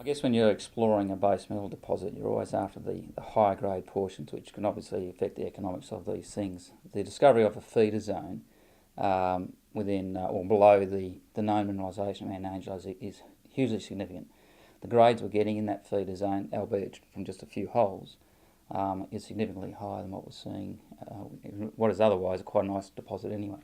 I guess when you're exploring a base metal deposit, you're always after the higher grade portions, which can obviously affect the economics of these things. The discovery of a feeder zone within or below the known mineralisation of Mt Angelo is hugely significant. The grades we're getting in that feeder zone, albeit from just a few holes, is significantly higher than what we're seeing, what is otherwise quite a nice deposit anyway.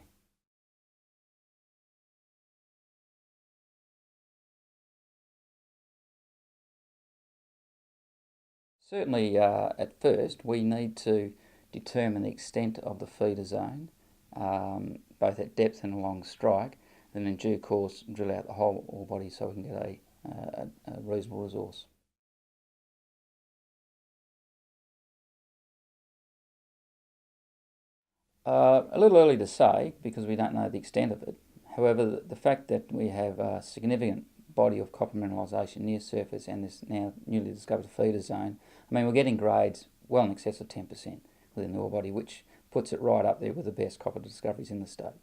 Certainly, at first, we need to determine the extent of the feeder zone, both at depth and along strike, and in due course drill out the whole ore body so we can get a reasonable resource. A little early to say because we don't know the extent of it. However, the fact that we have a significant body of copper mineralisation near surface and this now newly discovered feeder zone, I mean, we're getting grades well in excess of 10% within the ore body, which puts it right up there with the best copper discoveries in the state.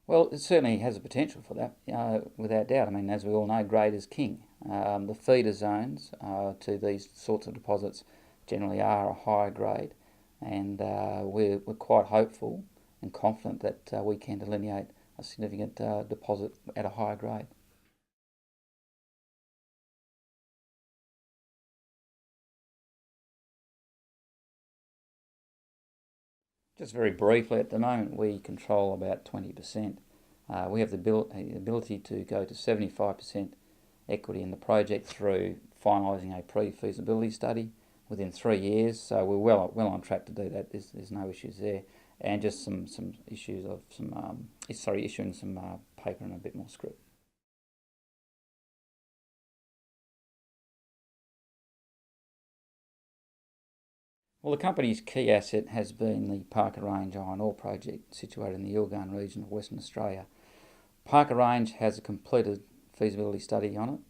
Well, it certainly has the potential for that, without doubt. I mean, as we all know, grade is king. The feeder zones to these sorts of deposits generally are a higher grade, and we're quite hopeful and confident that we can delineate a significant deposit at a higher grade. Just very briefly, at the moment we control about 20%. We have the ability to go to 75% equity in the project through finalising a pre-feasibility study within 3 years. So we're well on track to do that. There's no issues there, and just some issues of issuing some paper and a bit more script. Well, the company's key asset has been the Parker Range Iron Ore Project, situated in the Yilgarn region of Western Australia. Parker Range has a completed feasibility study on it,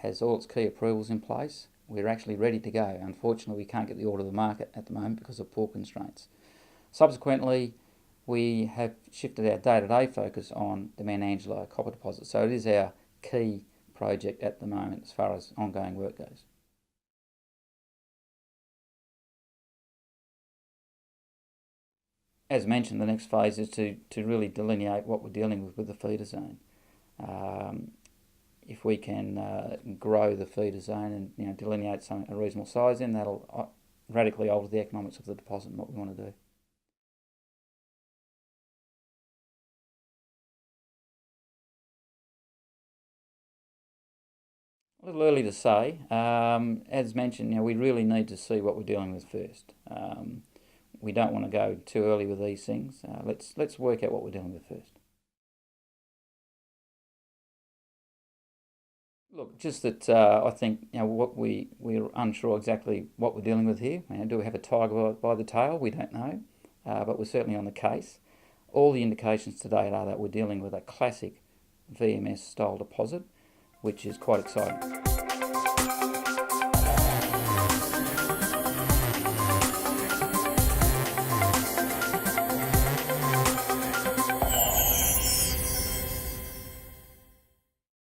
has all its key approvals in place. We're actually ready to go. Unfortunately, we can't get the ore to the market at the moment because of port constraints. Subsequently, we have shifted our day-to-day focus on the Mt Angelo Copper Deposit, so it is our key project at the moment as far as ongoing work goes. As mentioned, the next phase is to really delineate what we're dealing with the feeder zone. If we can grow the feeder zone and delineate a reasonable size, then that'll radically alter the economics of the deposit and what we want to do. A little early to say. As mentioned, we really need to see what we're dealing with first. We don't want to go too early with these things. Let's work out what we're dealing with first. Look, just that I think what we're unsure exactly what we're dealing with here. Do we have a tiger by the tail? We don't know, but we're certainly on the case. All the indications to date are that we're dealing with a classic VMS style deposit, which is quite exciting.